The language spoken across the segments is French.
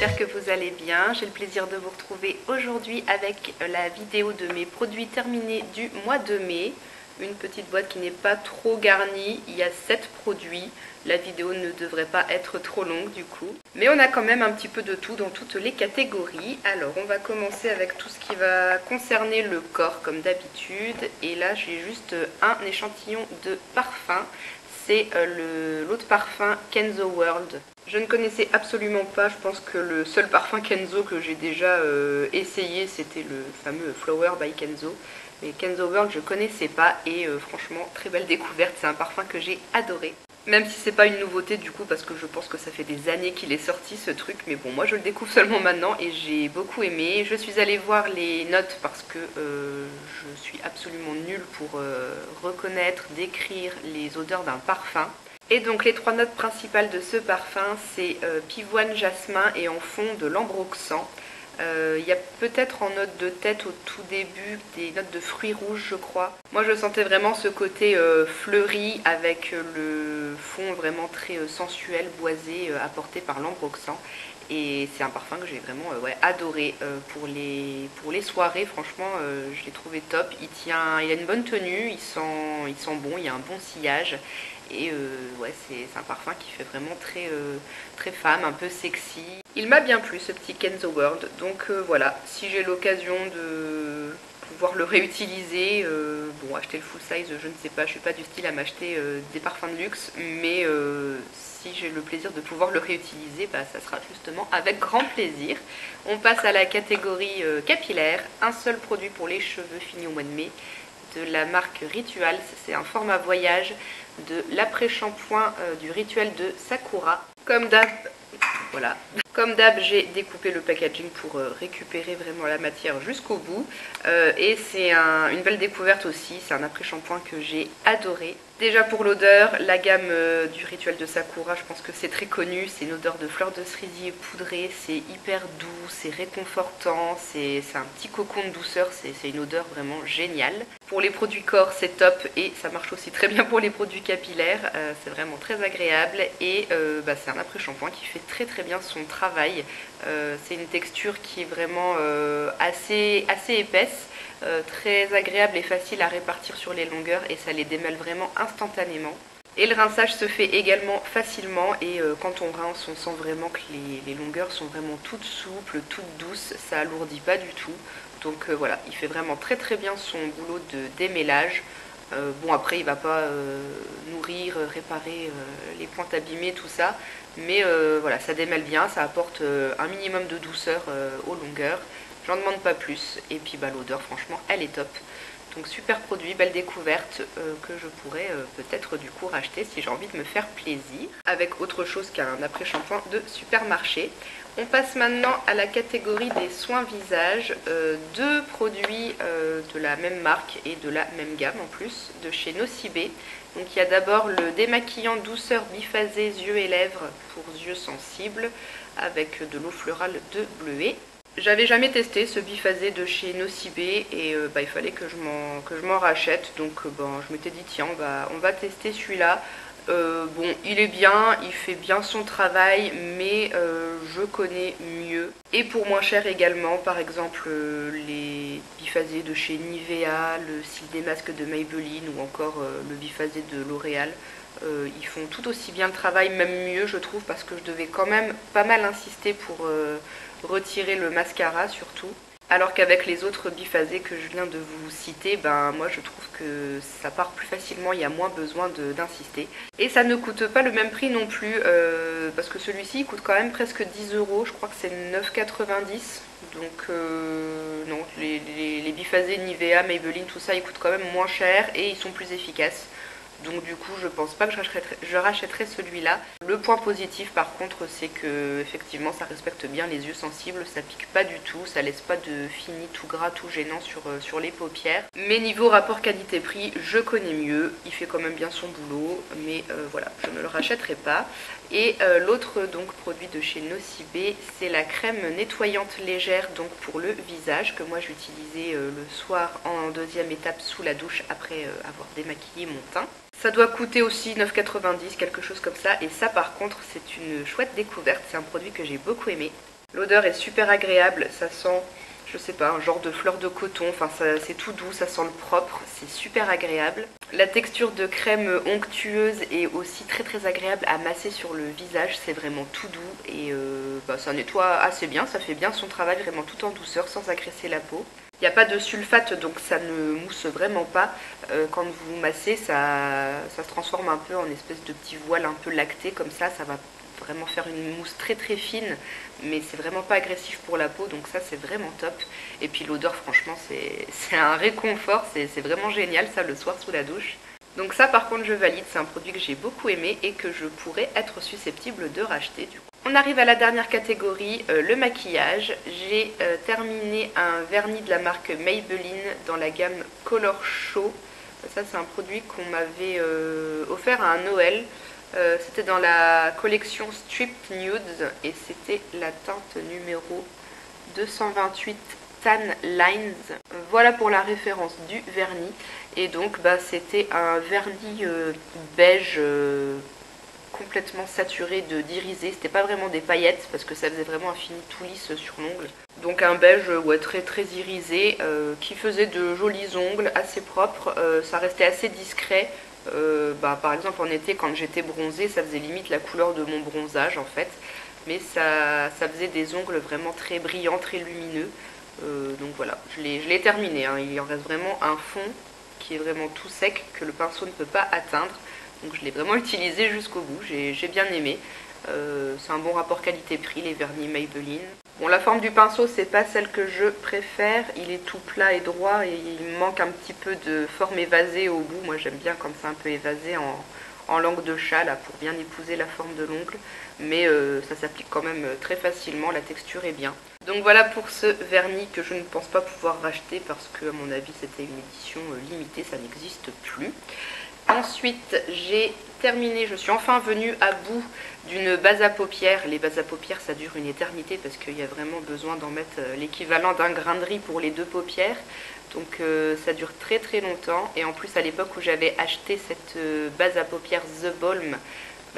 j'espère que vous allez bien. J'ai le plaisir de vous retrouver aujourd'hui avec la vidéo de mes produits terminés du mois de mai. Une petite boîte qui n'est pas trop garnie, il y a 7 produits. La vidéo ne devrait pas être trop longue du coup. Mais on a quand même un petit peu de tout dans toutes les catégories. Alors on va commencer avec tout ce qui va concerner le corps comme d'habitude. Et là j'ai juste un échantillon de parfum. C'est l'eau de parfum Kenzo World. Je ne connaissais absolument pas, je pense que le seul parfum Kenzo que j'ai déjà essayé c'était le fameux Flower by Kenzo. Mais Kenzo World je connaissais pas et franchement très belle découverte, c'est un parfum que j'ai adoré. Même si c'est pas une nouveauté du coup parce que je pense que ça fait des années qu'il est sorti ce truc, mais bon moi je le découvre seulement maintenant et j'ai beaucoup aimé. Je suis allée voir les notes parce que je suis absolument nulle pour reconnaître, décrire les odeurs d'un parfum. Et donc les 3 notes principales de ce parfum c'est pivoine, jasmin et en fond de l'ambroxan. Il y a peut-être en note de tête au tout début des notes de fruits rouges je crois. Moi je sentais vraiment ce côté fleuri avec le fond vraiment très sensuel, boisé apporté par l'ambroxan. Et c'est un parfum que j'ai vraiment adoré pour les soirées, franchement je l'ai trouvé top. Il a une bonne tenue, il sent bon, il y a un bon sillage. Et c'est un parfum qui fait vraiment très femme, un peu sexy. Il m'a bien plu ce petit Kenzo World, donc voilà, si j'ai l'occasion de pouvoir le réutiliser, bon acheter le full size je ne sais pas, je suis pas du style à m'acheter des parfums de luxe, mais si j'ai le plaisir de pouvoir le réutiliser, bah, ça sera justement avec grand plaisir. On passe à la catégorie capillaire, un seul produit pour les cheveux fini au mois de mai, de la marque Ritual, c'est un format voyage de l'après-shampoing du Rituel de Sakura. Comme d'hab, voilà. Comme d'hab, j'ai découpé le packaging pour récupérer vraiment la matière jusqu'au bout. Et c'est une belle découverte aussi, c'est un après-shampoing que j'ai adoré. Déjà pour l'odeur, la gamme du Rituel de Sakura, je pense que c'est très connu, c'est une odeur de fleurs de cerisier poudrée, c'est hyper doux, c'est réconfortant, c'est un petit cocon de douceur, c'est une odeur vraiment géniale. Pour les produits corps c'est top et ça marche aussi très bien pour les produits capillaires, c'est vraiment très agréable et c'est un après-shampoing qui fait très bien son travail. C'est une texture qui est vraiment assez épaisse. Très agréable et facile à répartir sur les longueurs et ça les démêle vraiment instantanément. Et le rinçage se fait également facilement et quand on rince on sent vraiment que les longueurs sont vraiment toutes souples, toutes douces, ça alourdit pas du tout. Donc voilà, il fait vraiment très bien son boulot de démêlage. Bon après il va pas nourrir, réparer les pointes abîmées, tout ça, mais voilà, ça démêle bien, ça apporte un minimum de douceur aux longueurs. J'en demande pas plus et puis l'odeur franchement elle est top. Donc super produit, belle découverte que je pourrais peut-être du coup racheter si j'ai envie de me faire plaisir avec autre chose qu'un après-shampoing de supermarché. On passe maintenant à la catégorie des soins visage, 2 produits de la même marque et de la même gamme en plus, de chez Nocibé. Donc il y a d'abord le démaquillant douceur biphasé yeux et lèvres pour yeux sensibles avec de l'eau florale de bleuet. J'avais jamais testé ce biphasé de chez Nocibé et il fallait que je m'en rachète, donc je m'étais dit tiens on va tester celui-là. Bon il est bien, il fait bien son travail mais je connais mieux. Et pour moins cher également, par exemple les biphasés de chez Nivea, le cils des masques de Maybelline ou encore le biphasé de L'Oréal. Ils font tout aussi bien le travail, même mieux je trouve, parce que je devais quand même pas mal insister pour retirer le mascara surtout. Alors qu'avec les autres biphasés que je viens de vous citer, moi je trouve que ça part plus facilement, il y a moins besoin d'insister. Et ça ne coûte pas le même prix non plus, parce que celui-ci il coûte quand même presque 10 €, je crois que c'est 9,90 €. Donc non, les biphasés Nivea, Maybelline, tout ça, ils coûtent quand même moins cher et ils sont plus efficaces. Donc du coup je pense pas que je rachèterai celui-là. Le point positif par contre c'est que effectivement ça respecte bien les yeux sensibles, ça pique pas du tout, ça laisse pas de fini tout gras, tout gênant sur les paupières. Mais niveau rapport qualité-prix je connais mieux, il fait quand même bien son boulot, mais voilà, je ne le rachèterai pas. Et l'autre donc produit de chez Nocibé, c'est la crème nettoyante légère donc pour le visage que moi j'utilisais le soir en deuxième étape sous la douche après avoir démaquillé mon teint. Ça doit coûter aussi 9,90 €, quelque chose comme ça. Et ça par contre c'est une chouette découverte, c'est un produit que j'ai beaucoup aimé. L'odeur est super agréable, ça sent, je sais pas, un genre de fleur de coton, enfin c'est tout doux, ça sent le propre, c'est super agréable. La texture de crème onctueuse est aussi très agréable à masser sur le visage, c'est vraiment tout doux et ça nettoie assez bien, ça fait bien son travail vraiment tout en douceur sans agresser la peau. Il n'y a pas de sulfate donc ça ne mousse vraiment pas. Quand vous massez, ça se transforme un peu en espèce de petit voile un peu lacté comme ça va vraiment faire une mousse très fine, mais c'est vraiment pas agressif pour la peau, donc ça c'est vraiment top. Et puis l'odeur, franchement, c'est un réconfort, c'est vraiment génial ça le soir sous la douche. Donc ça par contre je valide, c'est un produit que j'ai beaucoup aimé et que je pourrais être susceptible de racheter du coup. On arrive à la dernière catégorie, le maquillage. J'ai terminé un vernis de la marque Maybelline dans la gamme Color Show. Ça c'est un produit qu'on m'avait offert à un Noël. C'était dans la collection Stripped Nudes et c'était la teinte numéro 228 Tan Lines. Voilà pour la référence du vernis. Et donc c'était un vernis beige complètement saturé d'irisé. C'était pas vraiment des paillettes parce que ça faisait vraiment un fini tout lisse sur l'ongle. Donc un beige ouais, très irisé qui faisait de jolis ongles assez propres. Ça restait assez discret. Par exemple en été quand j'étais bronzée ça faisait limite la couleur de mon bronzage en fait, mais ça faisait des ongles vraiment très brillants, très lumineux. Donc voilà, je l'ai terminé, hein. Il en reste vraiment un fond qui est vraiment tout sec que le pinceau ne peut pas atteindre, donc je l'ai vraiment utilisé jusqu'au bout, j'ai bien aimé. C'est un bon rapport qualité-prix les vernis Maybelline. Bon, la forme du pinceau c'est pas celle que je préfère, il est tout plat et droit et il manque un petit peu de forme évasée au bout. Moi j'aime bien quand c'est un peu évasé en langue de chat là pour bien épouser la forme de l'ongle, mais ça s'applique quand même très facilement, la texture est bien. Donc voilà pour ce vernis que je ne pense pas pouvoir racheter parce que à mon avis c'était une édition limitée, ça n'existe plus. Ensuite, j'ai terminé, je suis enfin venue à bout d'une base à paupières. Les bases à paupières, ça dure une éternité parce qu'il y a vraiment besoin d'en mettre l'équivalent d'un grain de riz pour les deux paupières. Donc ça dure très longtemps. Et en plus, à l'époque où j'avais acheté cette base à paupières The Balm,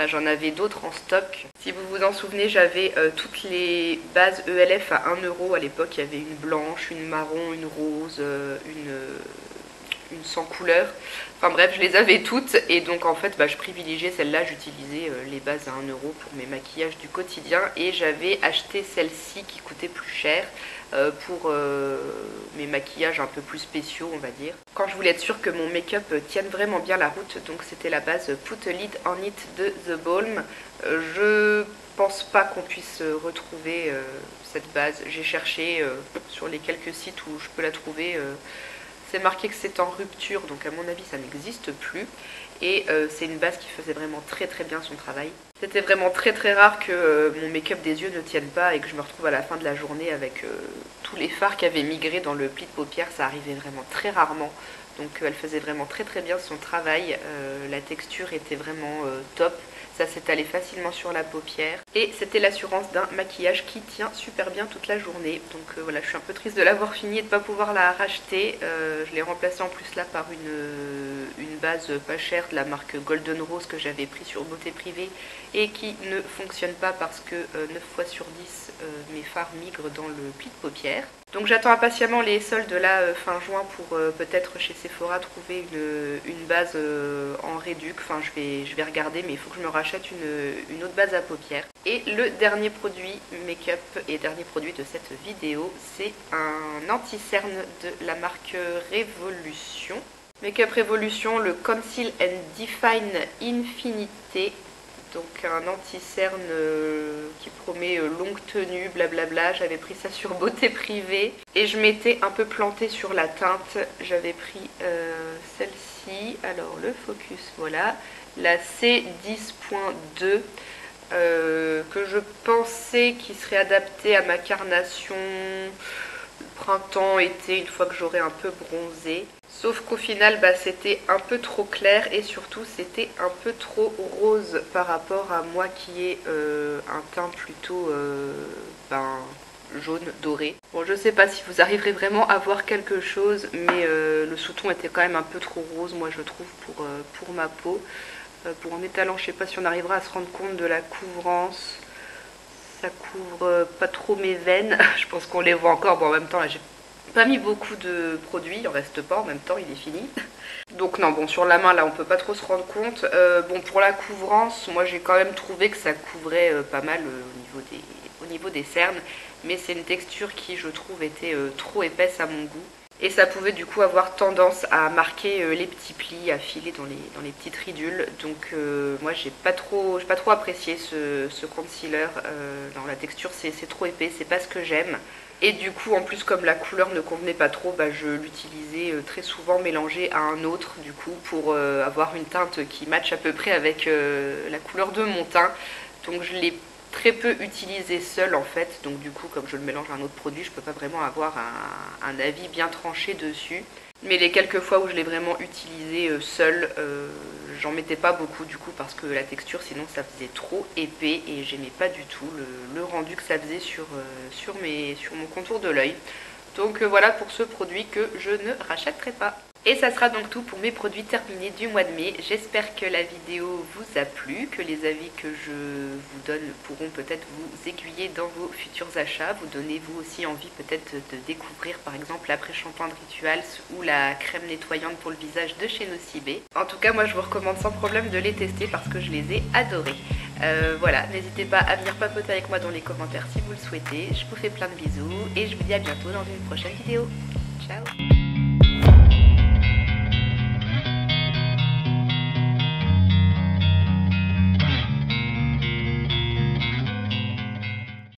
j'en avais d'autres en stock. Si vous vous en souvenez, j'avais toutes les bases ELF à 1 euro. À l'époque, il y avait une blanche, une marron, une rose, une sans couleur. Enfin bref, je les avais toutes et donc en fait je privilégiais celle-là, j'utilisais les bases à 1 euro pour mes maquillages du quotidien et j'avais acheté celle-ci qui coûtait plus cher pour mes maquillages un peu plus spéciaux on va dire. Quand je voulais être sûre que mon make-up tienne vraiment bien la route, donc c'était la base Put a Lid on It de The Balm. Je pense pas qu'on puisse retrouver cette base, j'ai cherché sur les quelques sites où je peux la trouver. C'est marqué que c'est en rupture, donc à mon avis ça n'existe plus. Et c'est une base qui faisait vraiment très bien son travail. C'était vraiment très rare que mon make-up des yeux ne tienne pas et que je me retrouve à la fin de la journée avec tous les fards qui avaient migré dans le pli de paupières. Ça arrivait vraiment très rarement. Donc elle faisait vraiment très bien son travail. La texture était vraiment top. Ça s'étalait facilement sur la paupière. Et c'était l'assurance d'un maquillage qui tient super bien toute la journée. Donc voilà, je suis un peu triste de l'avoir fini et de ne pas pouvoir la racheter. Je l'ai remplacée en plus là par une base pas chère de la marque Golden Rose que j'avais pris sur Beauté Privée et qui ne fonctionne pas parce que 9 fois sur 10 mes fards migrent dans le pli de paupière. Donc j'attends impatiemment les soldes là fin juin pour peut-être chez Sephora trouver une base en réduc. Enfin je vais regarder, mais il faut que je me rachète une autre base à paupières. Et le dernier produit make-up et dernier produit de cette vidéo, c'est un anti-cerne de la marque Révolution. Make-up Révolution, le Conceal and Define Infinité. Donc un anti-cerne qui promet longue tenue, blablabla. J'avais pris ça sur Beauté Privée. Et je m'étais un peu plantée sur la teinte. J'avais pris celle-ci. Alors le focus, voilà. La C10.2. Que je pensais qui serait adaptée à ma carnation printemps, été, une fois que j'aurais un peu bronzé. Sauf qu'au final, c'était un peu trop clair et surtout c'était un peu trop rose par rapport à moi qui ai un teint plutôt jaune doré. Bon, je sais pas si vous arriverez vraiment à voir quelque chose, mais le sous-ton était quand même un peu trop rose, moi je trouve, pour ma peau. Pour en étalant, je sais pas si on arrivera à se rendre compte de la couvrance. Ça couvre pas trop mes veines. Je pense qu'on les voit encore. Bon, en même temps, là, j'ai pas mis beaucoup de produits. Il en reste pas en même temps, il est fini. Donc non, bon, sur la main, là, on peut pas trop se rendre compte. Bon, pour la couvrance, moi, j'ai quand même trouvé que ça couvrait pas mal au niveau des cernes. Mais c'est une texture qui, je trouve, était trop épaisse à mon goût. Et ça pouvait du coup avoir tendance à marquer les petits plis, à filer dans les petites ridules. Donc moi j'ai pas trop apprécié ce concealer. Dans la texture c'est trop épais, c'est pas ce que j'aime. Et du coup en plus comme la couleur ne convenait pas trop, bah, je l'utilisais très souvent mélangé à un autre du coup pour avoir une teinte qui matche à peu près avec la couleur de mon teint. Donc je l'ai très peu utilisé seul en fait, donc du coup comme je le mélange à un autre produit je peux pas vraiment avoir un avis bien tranché dessus, mais les quelques fois où je l'ai vraiment utilisé seul, j'en mettais pas beaucoup du coup parce que la texture sinon ça faisait trop épais et j'aimais pas du tout le rendu que ça faisait sur mon contour de l'œil. Donc voilà pour ce produit que je ne rachèterai pas. Et ça sera donc tout pour mes produits terminés du mois de mai. J'espère que la vidéo vous a plu, que les avis que je vous donne pourront peut-être vous aiguiller dans vos futurs achats, vous donner vous aussi envie peut-être de découvrir par exemple l'après-shampoing de Rituals ou la crème nettoyante pour le visage de chez Nocibé. En tout cas moi je vous recommande sans problème de les tester parce que je les ai adorés. Voilà, n'hésitez pas à venir papoter avec moi dans les commentaires si vous le souhaitez. Je vous fais plein de bisous et je vous dis à bientôt dans une prochaine vidéo. Ciao!